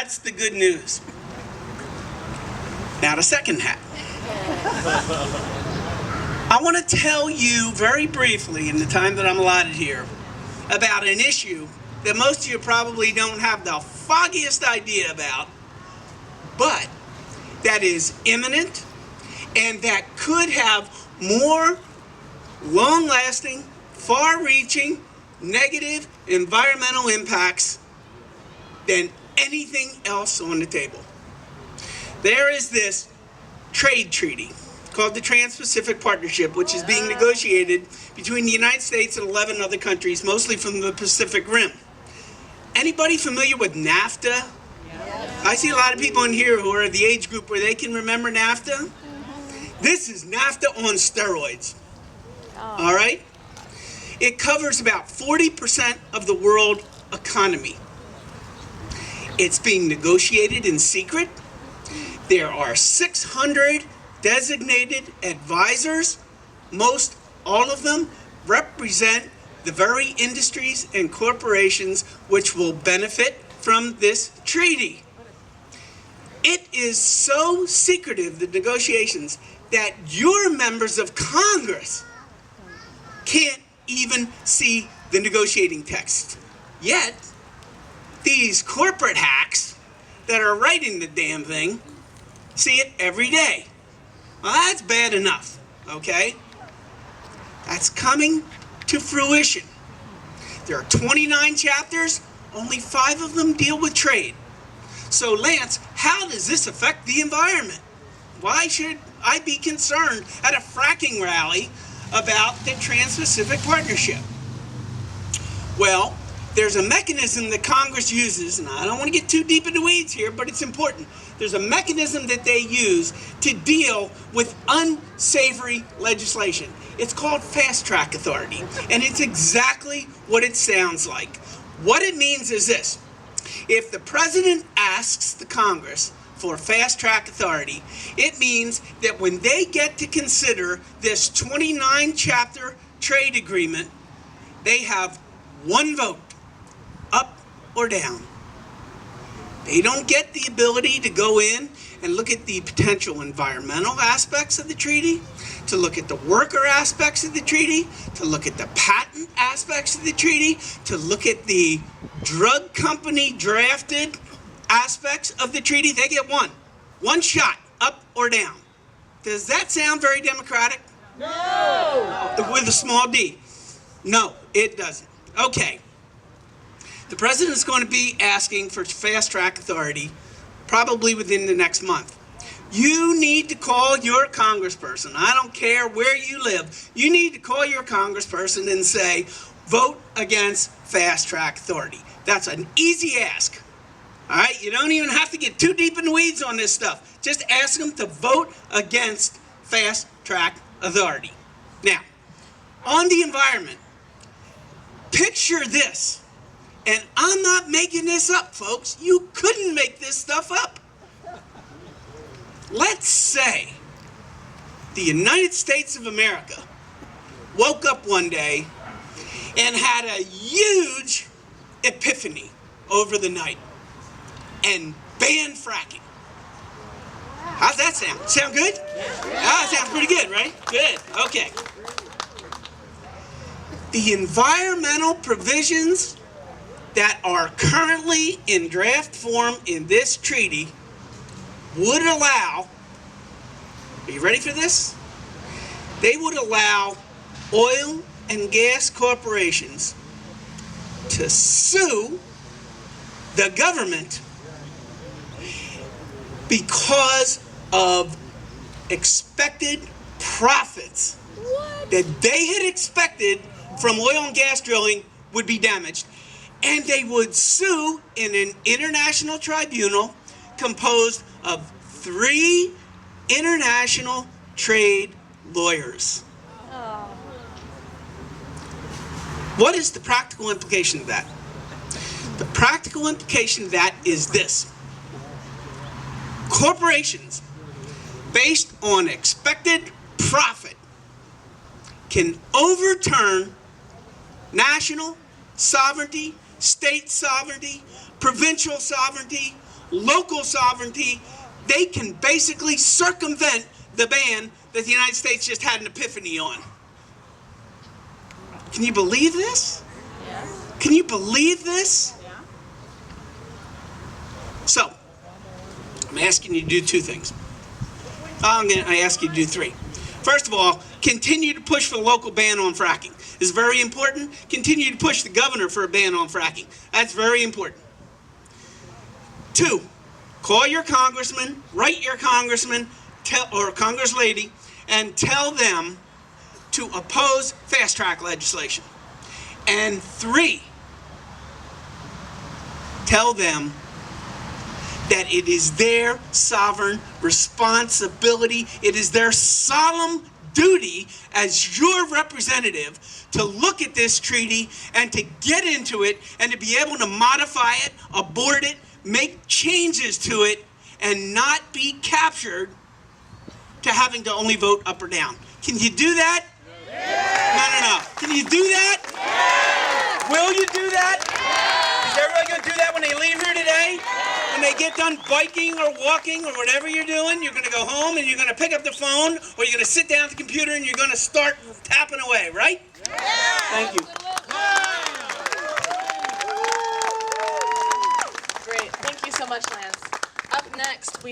That's the good news. Now the second hat. I want to tell you very briefly in the time that I'm allotted here about an issue that most of you probably don't have the foggiest idea about, but that is imminent and that could have more long-lasting, far-reaching, negative environmental impacts than anything else on the table. There is this trade treaty called the Transpacific Partnership, which is being negotiated between the United States and 11 other countries, mostly from the Pacific Rim. Anybody familiar with NAFTA? Yes. I see a lot of people in here who are the age group where they can remember NAFTA. This is NAFTA on steroids. All right? It covers about 40% of the world economy. It's being negotiated in secret. There are 600 designated advisors. Most, all of them, represent the very industries and corporations which will benefit from this treaty. It is so secretive, the negotiations, that your members of Congress can't even see the negotiating text. Yet, these corporate hacks that are writing the damn thing see it every day. Well, that's bad enough, okay? That's coming to fruition. There are 29 chapters, only 5 of them deal with trade. So Lance, how does this affect the environment? Why should I be concerned at a fracking rally about the Transpacific Partnership? Well, there's a mechanism that Congress uses, and I don't want to get too deep in the weeds here, but it's important. There's a mechanism that they use to deal with unsavory legislation. It's called Fast Track Authority, and it's exactly what it sounds like. What it means is this. If the president asks the Congress for Fast Track Authority, it means that when they get to consider this 29-chapter trade agreement, they have one vote, up or down. They don't get the ability to go in and look at the potential environmental aspects of the treaty, to look at the worker aspects of the treaty, to look at the patent aspects of the treaty, to look at the drug company drafted aspects of the treaty. They get one shot, up or down. Does that sound very democratic? No! With a small d. No, it doesn't. Okay. The president is going to be asking for Fast Track Authority probably within the next month. You need to call your congressperson. I don't care where you live. You need to call your congressperson and say, vote against Fast Track Authority. That's an easy ask. All right? You don't even have to get too deep in the weeds on this stuff. Just ask them to vote against Fast Track Authority. Now, on the environment, picture this. And I'm not making this up, folks. You couldn't make this stuff up. Let's say the United States of America woke up one day and had a huge epiphany over the night and banned fracking. How's that sound? Sound good? Ah, sounds pretty good, right? Good. Okay. The environmental provisions that are currently in draft form in this treaty would allow, are you ready for this? They would allow oil and gas corporations to sue the government because of expected profits that they had expected from oil and gas drilling would be damaged. And they would sue in an international tribunal composed of 3 international trade lawyers. Oh. What is the practical implication of that? The practical implication of that is this. Corporations, based on expected profit, can overturn national sovereignty, state sovereignty, provincial sovereignty, local sovereignty, they can basically circumvent the ban that the United States just had an epiphany on. Can you believe this? Yes. Can you believe this? Yeah. So, I'm asking you to do two things. I ask you to do three. First of all, continue to push for the local ban on fracking. It's very important. Continue to push the governor for a ban on fracking. That's very important. Two, call your congressman, write your congressman or congress-lady, and tell them to oppose fast-track legislation. And three, tell them that it is their sovereign responsibility, it is their solemn duty as your representative to look at this treaty and to get into it and to be able to modify it, abort it, make changes to it, and not be captured to having to only vote up or down. Can you do that? Yes. No. Can you do that? Yes. Will you do that? Yes. Is everybody going to do that when they leave here today? When they get done biking or walking or whatever you're doing, you're going to go home and you're going to pick up the phone or you're going to sit down at the computer and you're going to start tapping away, right? Yes. Thank you. Great. Thank you so much, Lance. Up next, we